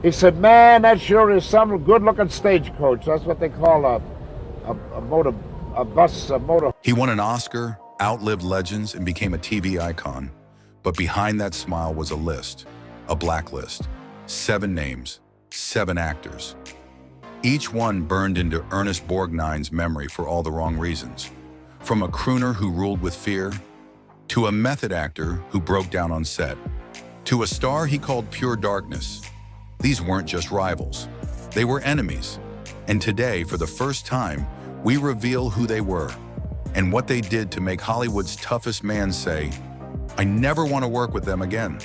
He said, "Man, that sure is some good-looking stagecoach. That's what they call a motor, a bus, a motor." He won an Oscar, outlived legends, and became a TV icon. But behind that smile was a list, a blacklist. 7 names, 7 actors. Each one burned into Ernest Borgnine's memory for all the wrong reasons. From a crooner who ruled with fear, to a method actor who broke down on set, to a star he called pure darkness. These weren't just rivals. They were enemies. And today, for the first time, we reveal who they were and what they did to make Hollywood's toughest man say, "I never want to work with them again."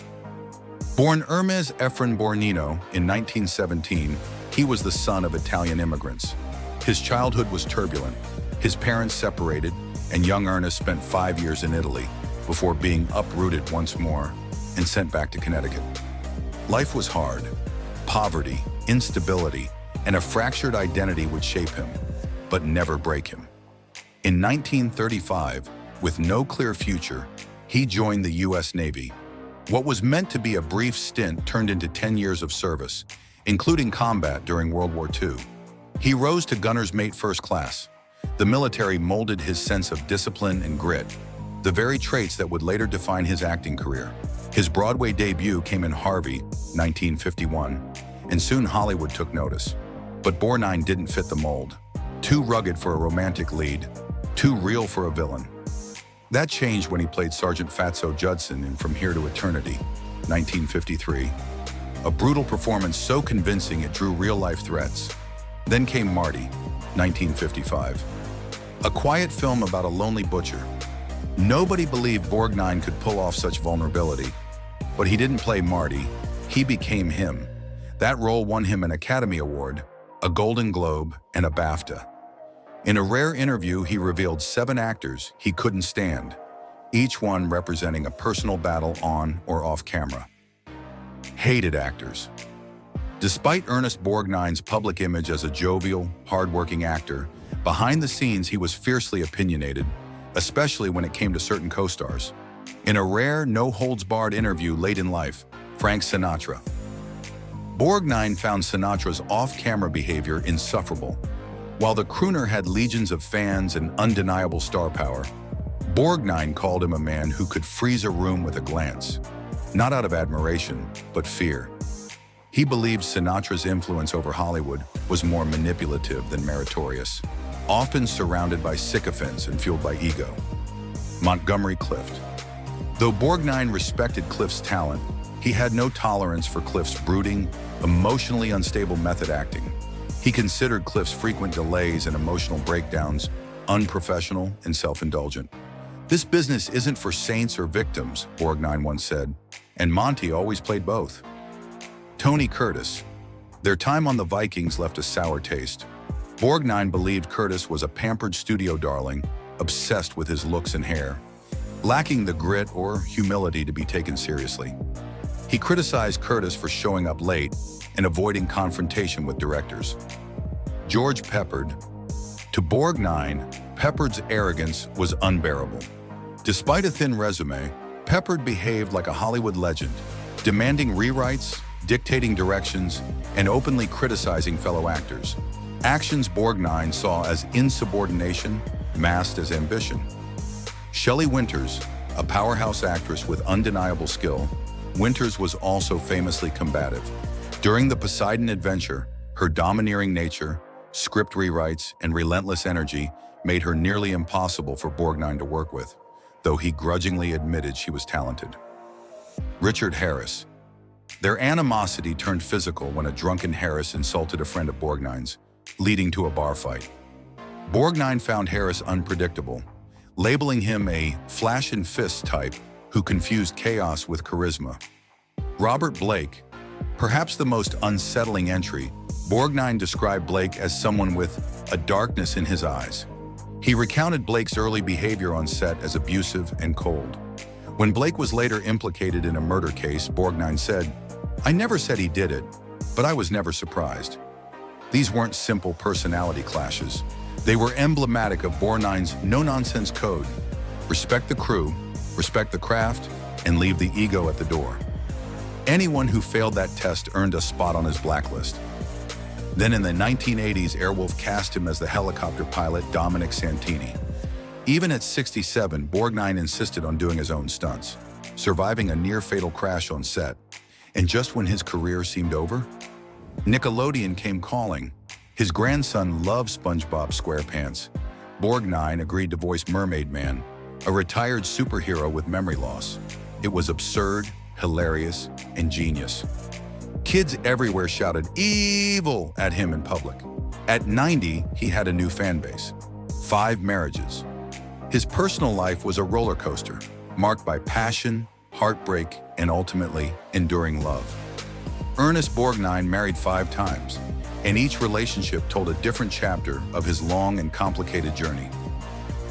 Born Ernest Borgnine in 1917, he was the son of Italian immigrants. His childhood was turbulent. His parents separated, and young Ernest spent 5 years in Italy before being uprooted once more and sent back to Connecticut. Life was hard. Poverty, instability, and a fractured identity would shape him, but never break him. In 1935, with no clear future, he joined the U.S. Navy. What was meant to be a brief stint turned into 10 years of service, including combat during World War II. He rose to gunner's mate first class. The military molded his sense of discipline and grit, the very traits that would later define his acting career. His Broadway debut came in Harvey, 1951, and soon Hollywood took notice. But Borgnine didn't fit the mold. Too rugged for a romantic lead, too real for a villain. That changed when he played Sergeant Fatso Judson in From Here to Eternity, 1953. A brutal performance so convincing it drew real-life threats. Then came Marty, 1955. A quiet film about a lonely butcher. Nobody believed Borgnine could pull off such vulnerability. But he didn't play Marty, he became him. That role won him an Academy Award, a Golden Globe, and a BAFTA. In a rare interview, he revealed 7 actors he couldn't stand, each one representing a personal battle on or off camera. Hated actors. Despite Ernest Borgnine's public image as a jovial, hard-working actor, behind the scenes he was fiercely opinionated, especially when it came to certain co-stars. In a rare, no-holds-barred interview late in life, Frank Sinatra. Borgnine found Sinatra's off-camera behavior insufferable. While the crooner had legions of fans and undeniable star power, Borgnine called him a man who could freeze a room with a glance, not out of admiration, but fear. He believed Sinatra's influence over Hollywood was more manipulative than meritorious, often surrounded by sycophants and fueled by ego. Montgomery Clift. Though Borgnine respected Clift's talent, he had no tolerance for Clift's brooding, emotionally unstable method acting. He considered Clift's frequent delays and emotional breakdowns unprofessional and self-indulgent. "This business isn't for saints or victims," Borgnine once said, and Monty always played both. Tony Curtis. Their time on the Vikings left a sour taste. Borgnine believed Curtis was a pampered studio darling, obsessed with his looks and hair, lacking the grit or humility to be taken seriously. He criticized Curtis for showing up late and avoiding confrontation with directors. George Peppard. To Borgnine, Peppard's arrogance was unbearable. Despite a thin resume, Peppard behaved like a Hollywood legend, demanding rewrites, dictating directions, and openly criticizing fellow actors. Actions Borgnine saw as insubordination, masked as ambition. Shelley Winters, a powerhouse actress with undeniable skill, Winters was also famously combative. During the Poseidon adventure, her domineering nature, script rewrites, and relentless energy made her nearly impossible for Borgnine to work with, though he grudgingly admitted she was talented. Richard Harris. Their animosity turned physical when a drunken Harris insulted a friend of Borgnine's, leading to a bar fight. Borgnine found Harris unpredictable, labeling him a flash and fist type who confused chaos with charisma. Robert Blake. Perhaps the most unsettling entry, Borgnine described Blake as someone with a darkness in his eyes. He recounted Blake's early behavior on set as abusive and cold. When Blake was later implicated in a murder case, Borgnine said, "I never said he did it, but I was never surprised." These weren't simple personality clashes. They were emblematic of Borgnine's no-nonsense code: respect the crew, respect the craft, and leave the ego at the door. Anyone who failed that test earned a spot on his blacklist. Then in the 1980s, Airwolf cast him as the helicopter pilot Dominic Santini. Even at 67, Borgnine insisted on doing his own stunts, surviving a near-fatal crash on set. And just when his career seemed over, Nickelodeon came calling. His grandson loved SpongeBob SquarePants. Borgnine agreed to voice Mermaid Man, a retired superhero with memory loss. It was absurd, hilarious, and genius. Kids everywhere shouted "evil" at him in public. At 90, he had a new fan base. 5 marriages. His personal life was a roller coaster, marked by passion, heartbreak, and ultimately, enduring love. Ernest Borgnine married 5 times, and each relationship told a different chapter of his long and complicated journey.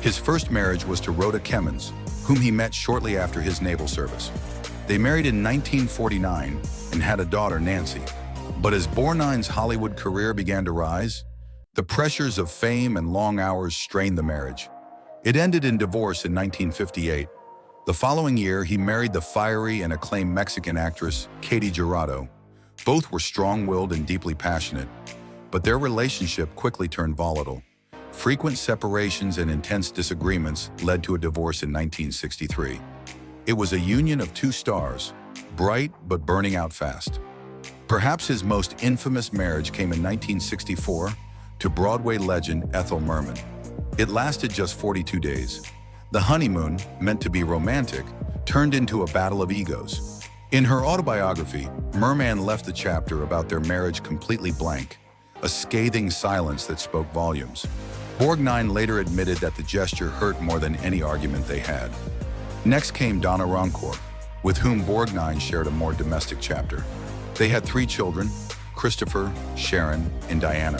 His first marriage was to Rhoda Kemmons, whom he met shortly after his naval service. They married in 1949 and had a daughter, Nancy. But as Borgnine's Hollywood career began to rise, the pressures of fame and long hours strained the marriage. It ended in divorce in 1958. The following year, he married the fiery and acclaimed Mexican actress, Katy Jurado. Both were strong-willed and deeply passionate, but their relationship quickly turned volatile. Frequent separations and intense disagreements led to a divorce in 1963. It was a union of 2 stars, bright but burning out fast. Perhaps his most infamous marriage came in 1964 to Broadway legend Ethel Merman. It lasted just 42 days. The honeymoon, meant to be romantic, turned into a battle of egos. In her autobiography, Merman left the chapter about their marriage completely blank, a scathing silence that spoke volumes. Borgnine later admitted that the gesture hurt more than any argument they had. Next came Donna Roncourt, with whom Borgnine shared a more domestic chapter. They had 3 children, Christopher, Sharon, and Diana,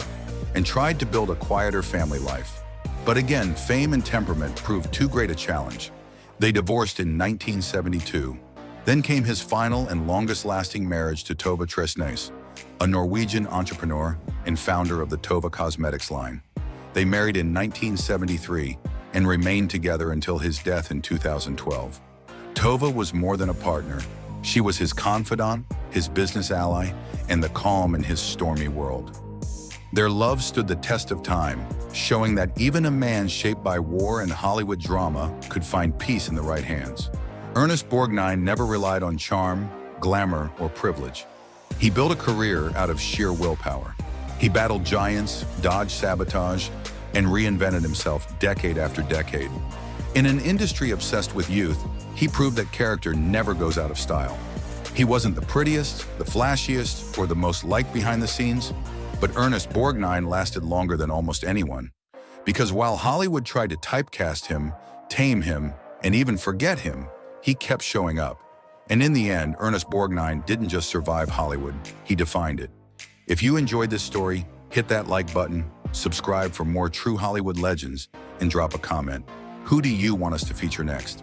and tried to build a quieter family life. But again, fame and temperament proved too great a challenge. They divorced in 1972. Then came his final and longest-lasting marriage to Tove Tresnes, a Norwegian entrepreneur and founder of the Tove Cosmetics line. They married in 1973 and remained together until his death in 2012. Tove was more than a partner. She was his confidant, his business ally, and the calm in his stormy world. Their love stood the test of time, showing that even a man shaped by war and Hollywood drama could find peace in the right hands. Ernest Borgnine never relied on charm, glamour, or privilege. He built a career out of sheer willpower. He battled giants, dodged sabotage, and reinvented himself decade after decade. In an industry obsessed with youth, he proved that character never goes out of style. He wasn't the prettiest, the flashiest, or the most liked behind the scenes, but Ernest Borgnine lasted longer than almost anyone. Because while Hollywood tried to typecast him, tame him, and even forget him, he kept showing up. And in the end, Ernest Borgnine didn't just survive Hollywood, he defined it. If you enjoyed this story, hit that like button, subscribe for more true Hollywood legends, and drop a comment. Who do you want us to feature next?